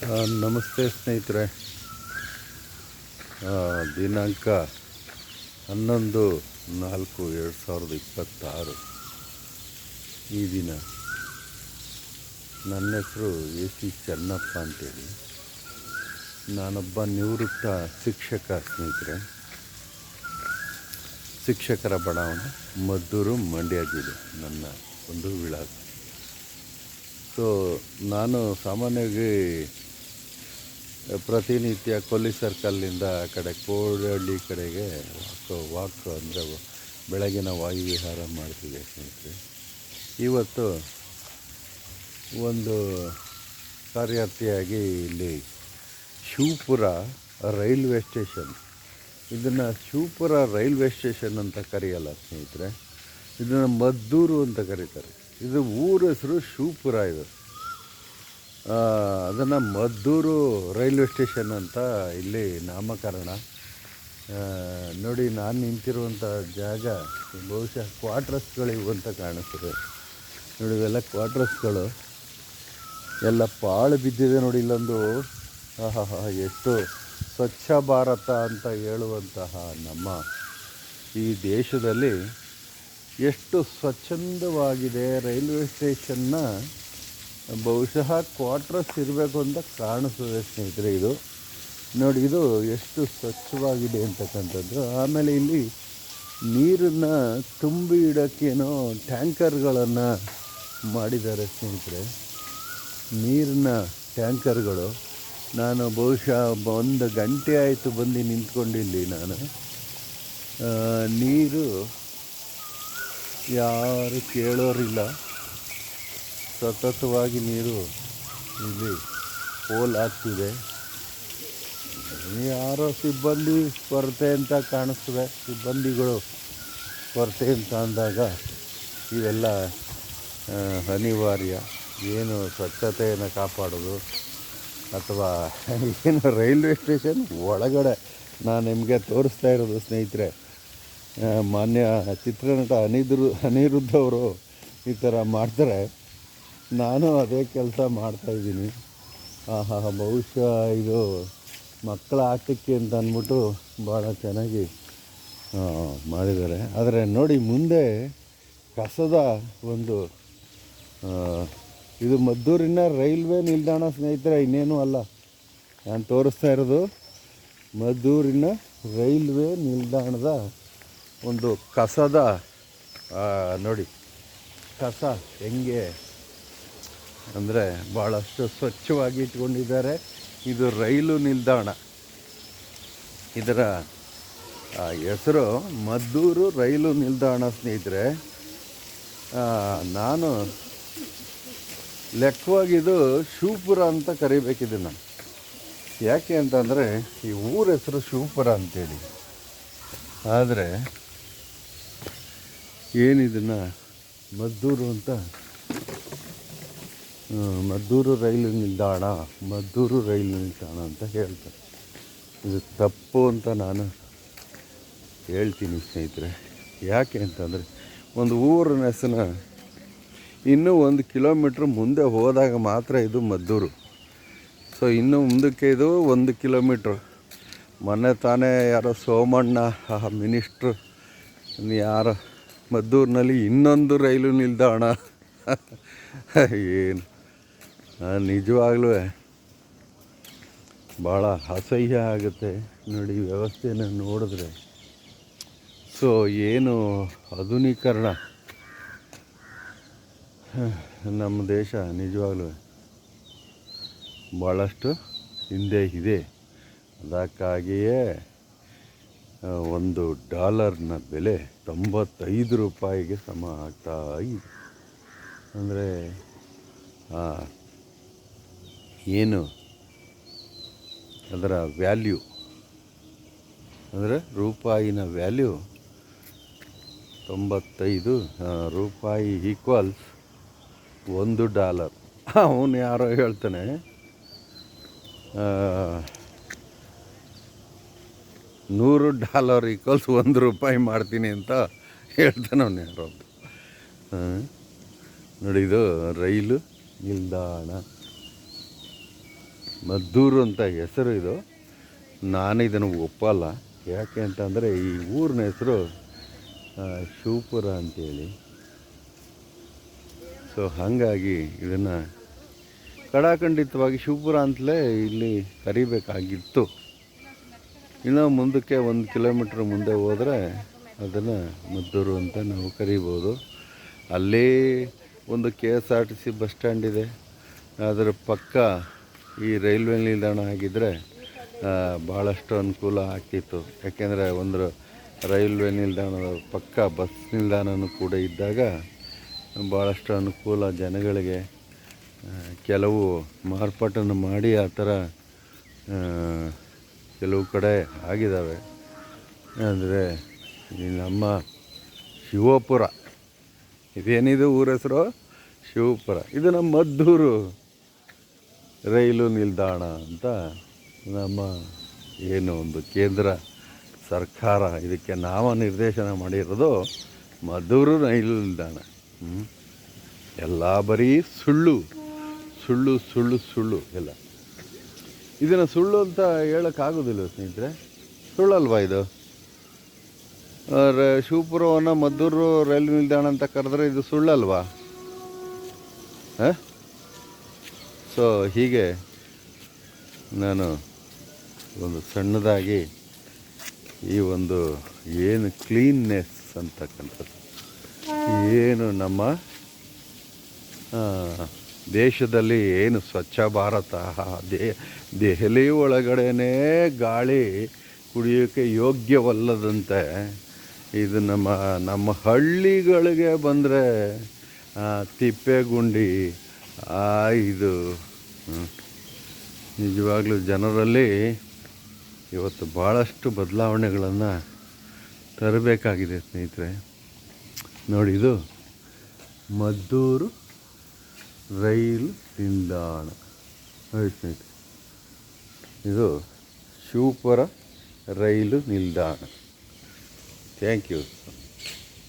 ನಮಸ್ತೆ ಸ್ನೇಹಿತರೆ. ದಿನಾಂಕ 11/4/2026 ಈ ದಿನ. ನನ್ನ ಹೆಸರು AC ಚೆನ್ನಪ್ಪ ಅಂತೇಳಿ. ನಾನೊಬ್ಬ ನಿವೃತ್ತ ಶಿಕ್ಷಕ ಸ್ನೇಹಿತರೆ. ಶಿಕ್ಷಕರ ಬಡಾವಣೆ, ಮದ್ದೂರು, ಮಂಡ್ಯ ಜಿಲ್ಲೆ ನನ್ನ ಒಂದು ವಿಳಾಸ. ಸೊ ನಾನು ಸಾಮಾನ್ಯವಾಗಿ ಪ್ರತಿನಿತ್ಯ ಕೊಲ್ಲಿ ಸರ್ಕಲ್ನಿಂದ ಆ ಕಡೆ ಕೋಡಹಳ್ಳಿ ಕಡೆಗೆ ವಾಕ್ ಅಂದರೆ ಬೆಳಗಿನ ವಾಯುವಿಹಾರ ಮಾಡ್ತಿದ್ದೆ ಸ್ನೇಹಿತರೆ. ಇವತ್ತು ಒಂದು ಕಾರ್ಯಾರ್ಥಿಯಾಗಿ ಇಲ್ಲಿ ಶಿವಪುರ ರೈಲ್ವೆ ಸ್ಟೇಷನ್, ಇದನ್ನು ಶಿವಪುರ ರೈಲ್ವೆ ಸ್ಟೇಷನ್ ಅಂತ ಕರೆಯಲ್ಲ ಸ್ನೇಹಿತರೆ, ಇದನ್ನು ಮದ್ದೂರು ಅಂತ ಕರೀತಾರೆ. ಇದು ಊರ ಹೆಸರು ಶಿವಪುರ. ಇದು ಅದನ್ನು ಮದ್ದೂರು ರೈಲ್ವೆ ಸ್ಟೇಷನ್ ಅಂತ ಇಲ್ಲಿ ನಾಮಕರಣ. ನೋಡಿ, ನಾನು ನಿಂತಿರುವಂಥ ಜಾಗ ಬಹುಶಃ ಕ್ವಾರ್ಟರ್ಸ್ಗಳಿವು ಅಂತ ಕಾಣಿಸ್ತದೆ. ನೋಡಿ, ಇವೆಲ್ಲ ಕ್ವಾರ್ಟರ್ಸ್ಗಳು ಎಲ್ಲ ಪಾಳು ಬಿದ್ದಿದೆ. ನೋಡಿ, ಇಲ್ಲೊಂದು ಎಷ್ಟು ಸ್ವಚ್ಛ ಭಾರತ ಅಂತ ಹೇಳುವಂತಹ ನಮ್ಮ ಈ ದೇಶದಲ್ಲಿ ಎಷ್ಟು ಸ್ವಚ್ಛಂದವಾಗಿದೆ ರೈಲ್ವೆ ಸ್ಟೇಷನ್ನ. ಬಹುಶಃ ಕ್ವಾರ್ಟರ್ಸ್ ಇರಬೇಕು ಅಂತ ಕಾಣಿಸ್ತದೆ ಸ್ನೇಹಿತರೆ. ಇದು ನೋಡಿ, ಇದು ಎಷ್ಟು ಸ್ವಚ್ಛವಾಗಿದೆ ಅಂತಕ್ಕಂಥದ್ದು. ಆಮೇಲೆ ಇಲ್ಲಿ ನೀರನ್ನು ತುಂಬಿ ಇಡೋಕ್ಕೇನೋ ಟ್ಯಾಂಕರ್ಗಳನ್ನು ಮಾಡಿದ್ದಾರೆ ಸ್ನೇಹಿತರೆ. ನೀರಿನ ಟ್ಯಾಂಕರ್ಗಳು. ನಾನು ಬಹುಶಃ 1 ಗಂಟೆ ಆಯಿತು ಬಂದು ನಿಂತ್ಕೊಂಡಿಲ್ಲಿ ನಾನು. ನೀರು ಯಾರು ಕೇಳೋರಿಲ್ಲ. ಸತತವಾಗಿ ನೀರು ಇಲ್ಲಿ ಪೋಲ್ ಆಗ್ತಿದೆ. ಯಾರೋ ಸಿಬ್ಬಂದಿ ಕೊರತೆ ಅಂತ ಕಾಣಿಸ್ತದೆ. ಸಿಬ್ಬಂದಿಗಳು ಕೊರತೆ ಅಂತ ಅಂದಾಗ ಇವೆಲ್ಲ ಅನಿವಾರ್ಯ. ಏನು ಸ್ವಚ್ಛತೆಯನ್ನು ಕಾಪಾಡೋದು ಅಥವಾ ಏನು ರೈಲ್ವೆ ಸ್ಟೇಷನ್ ಒಳಗಡೆ ನಾನು ನಿಮಗೆ ತೋರಿಸ್ತಾ ಇರೋದು ಸ್ನೇಹಿತರೆ. ಮಾನ್ಯ ಚಿತ್ರನಟ ಅನಿರುದ್ಧ ಅವರು ಈ ಥರ ಮಾಡ್ತಾರೆ, ನಾನು ಅದೇ ಕೆಲಸ ಮಾಡ್ತಾಯಿದ್ದೀನಿ. ಬಹುಶಃ ಇದು ಮಕ್ಕಳ ಆಟಕ್ಕೆ ಅಂತ ಅಂದ್ಬಿಟ್ಟು ಭಾಳ ಚೆನ್ನಾಗಿ ಮಾಡಿದ್ದಾರೆ. ಆದರೆ ನೋಡಿ, ಮುಂದೆ ಕಸದ ಒಂದು ಇದು ಮದ್ದೂರಿನ ರೈಲ್ವೆ ನಿಲ್ದಾಣ ಸ್ನೇಹಿತರೆ, ಇನ್ನೇನು ಅಲ್ಲ. ನಾನು ತೋರಿಸ್ತಾ ಇರೋದು ಮದ್ದೂರಿನ ರೈಲ್ವೆ ನಿಲ್ದಾಣದ ಒಂದು ಕಸದ ನೋಡಿ, ಕಸ ಹೆಂಗೆ ಅಂದರೆ ಭಾಳಷ್ಟು ಸ್ವಚ್ಛವಾಗಿ ಇಟ್ಕೊಂಡಿದ್ದಾರೆ. ಇದು ರೈಲು ನಿಲ್ದಾಣ. ಇದರ ಹೆಸರು ಮದ್ದೂರು ರೈಲು ನಿಲ್ದಾಣ ಸ್ನೇಹಿತರೆ. ನಾನು ಲೆಕ್ಕವಾಗಿದ್ದು ಶಿವಪುರ ಅಂತ ಕರಿಬೇಕಿದ್ದನ್ನು. ಯಾಕೆ ಅಂತಂದರೆ ಈ ಊರ ಹೆಸರು ಶಿವಪುರ ಅಂತೇಳಿ. ಆದರೆ ಏನಿದನ್ನು ಮದ್ದೂರು ಅಂತ, ಮದ್ದೂರು ರೈಲು ನಿಲ್ದಾಣ, ಮದ್ದೂರು ರೈಲು ನಿಲ್ದಾಣ ಅಂತ ಹೇಳ್ತಾರೆ. ಇದು ತಪ್ಪು ಅಂತ ನಾನು ಹೇಳ್ತೀನಿ ಸ್ನೇಹಿತರೆ. ಯಾಕೆ ಅಂತಂದರೆ ಒಂದು ಊರಿನ ಹೆಸರನ್ನ ಇನ್ನೂ 1 ಕಿಲೋಮೀಟ್ರ್ ಮುಂದೆ ಹೋದಾಗ ಮಾತ್ರ ಇದು ಮದ್ದೂರು. ಸೊ ಇನ್ನೂ ಮುಂದಕ್ಕೆ ಇದು 1 ಕಿಲೋಮೀಟ್ರ್. ಮೊನ್ನೆ ತಾನೇ ಯಾರೋ ಸೋಮಣ್ಣ ಮಿನಿಸ್ಟ್ರು ಯಾರೋ ಮದ್ದೂರಿನಲ್ಲಿ ಇನ್ನೊಂದು ರೈಲು ನಿಲ್ದಾಣ ಏನು ನಿಜವಾಗ್ಲೂ ಭಾಳ ಅಸಹ್ಯ ಆಗುತ್ತೆ ನೋಡಿ ವ್ಯವಸ್ಥೆನ ನೋಡಿದ್ರೆ. ಸೊ ಏನು ಆಧುನೀಕರಣ ನಮ್ಮ ದೇಶ ನಿಜವಾಗ್ಲೂ ಭಾಳಷ್ಟು ಹಿಂದೆ ಇದೆ. ಅದಕ್ಕಾಗಿಯೇ $1 ಬೆಲೆ $95 ಸಮ ಆಗ್ತಾ ಇದೆ. ಅಂದರೆ ಏನು ಅದರ ವ್ಯಾಲ್ಯೂ ಅಂದರೆ ರೂಪಾಯಿನ ವ್ಯಾಲ್ಯೂ $95 ಈಕ್ವಲ್ಸ್ $1. ಅವನು ಯಾರೋ ಹೇಳ್ತಾನೆ $100 ಈಕ್ವಲ್ಸ್ $1 ಮಾಡ್ತೀನಿ ಅಂತ ಹೇಳ್ತಾನೆ ಅವನು ಯಾರೋ. ನೋಡಿ, ಇದು ರೈಲು ನಿಲ್ದಾಣ. ಮದ್ದೂರು ಅಂತ ಹೆಸರು ಇದು. ನಾನು ಇದನ್ನು ಒಪ್ಪಲ್ಲ. ಯಾಕೆ ಅಂತಂದರೆ ಈ ಊರಿನ ಹೆಸರು ಶಿವಪುರ ಅಂತೇಳಿ. ಸೊ ಹಾಗಾಗಿ ಇದನ್ನು ಕಡಾಖಂಡಿತವಾಗಿ ಶಿವಪುರ ಅಂತಲೇ ಇಲ್ಲಿ ಕರಿಬೇಕಾಗಿತ್ತು. ಇನ್ನು ಮುಂದಕ್ಕೆ 1 ಕಿಲೋಮೀಟ್ರ್ ಮುಂದೆ ಹೋದರೆ ಅದನ್ನು ಮದ್ದೂರು ಅಂತ ನಾವು ಕರಿಬೋದು. ಅಲ್ಲೇ ಒಂದು KSRTC ಬಸ್ ಸ್ಟ್ಯಾಂಡ್ ಇದೆ. ಅದರ ಪಕ್ಕ ಈ ರೈಲ್ವೆ ನಿಲ್ದಾಣ ಆಗಿದ್ದರೆ ಭಾಳಷ್ಟು ಅನುಕೂಲ ಆಗ್ತಿತ್ತು. ಯಾಕೆಂದರೆ ಒಂದು ರೈಲ್ವೆ ನಿಲ್ದಾಣದ ಪಕ್ಕ ಬಸ್ ನಿಲ್ದಾಣವೂ ಕೂಡ ಇದ್ದಾಗ ಭಾಳಷ್ಟು ಅನುಕೂಲ ಜನಗಳಿಗೆ. ಕೆಲವು ಮಾರ್ಪಾಟನ್ನು ಮಾಡಿ ಆ ಥರ ಕೆಲವು ಕಡೆ ಆಗಿದ್ದಾವೆ. ಅಂದರೆ ಈ ನಮ್ಮ ಶಿವಪುರ, ಇದೇನಿದು ಊರ ಹೆಸರು ಶಿವಪುರ, ಇದು ನಮ್ಮ ಮದ್ದೂರು ರೈಲು ನಿಲ್ದಾಣ ಅಂತ ನಮ್ಮ ಏನು ಒಂದು ಕೇಂದ್ರ ಸರ್ಕಾರ ಇದಕ್ಕೆ ನಾಮನಿರ್ದೇಶನ ಮಾಡಿರೋದು ಮದ್ದೂರು ರೈಲು ನಿಲ್ದಾಣ. ಎಲ್ಲ ಬರೀ ಸುಳ್ಳು ಸುಳ್ಳು ಸುಳ್ಳು ಸುಳ್ಳು ಎಲ್ಲ. ಇದನ್ನು ಸುಳ್ಳು ಅಂತ ಹೇಳೋಕ್ಕಾಗೋದಿಲ್ಲ ಸ್ನೇಹಿತರೆ. ಸುಳ್ಳಲ್ವಾ ಇದು? ಶಿವಪುರವನ್ನು ಮದ್ದೂರು ರೈಲು ನಿಲ್ದಾಣ ಅಂತ ಕರೆದ್ರೆ ಇದು ಸುಳ್ಳಲ್ವಾ? ಸೊ ಹೀಗೆ ನಾನು ಒಂದು ಸಣ್ಣದಾಗಿ ಈ ಒಂದು ಏನು ಕ್ಲೀನ್ನೆಸ್ ಅಂತಕ್ಕಂಥದ್ದು, ಏನು ನಮ್ಮ ದೇಶದಲ್ಲಿ ಏನು ಸ್ವಚ್ಛ ಭಾರತ, ದೆಹಲಿ ಒಳಗಡೆನೇ ಗಾಳಿ ಕುಡಿಯೋಕ್ಕೆ ಯೋಗ್ಯವಲ್ಲದಂತೆ ಇದು ನಮ್ಮ ಹಳ್ಳಿಗಳಿಗೆ ಬಂದರೆ ತಿಪ್ಪೆಗುಂಡಿ ಇದು ನಿಜವಾಗ್ಲೂ ಜನರಲ್ಲಿ ಇವತ್ತು ಭಾಳಷ್ಟು ಬದಲಾವಣೆಗಳನ್ನು ತರಬೇಕಾಗಿದೆ ಸ್ನೇಹಿತರೆ. ನೋಡಿ, ಇದು ಮದ್ದೂರು ರೈಲು ನಿಲ್ದಾಣ ಸ್ನೇಹಿತರೆ. ಇದು ಶಿವಪುರ ರೈಲು ನಿಲ್ದಾಣ. Thank you.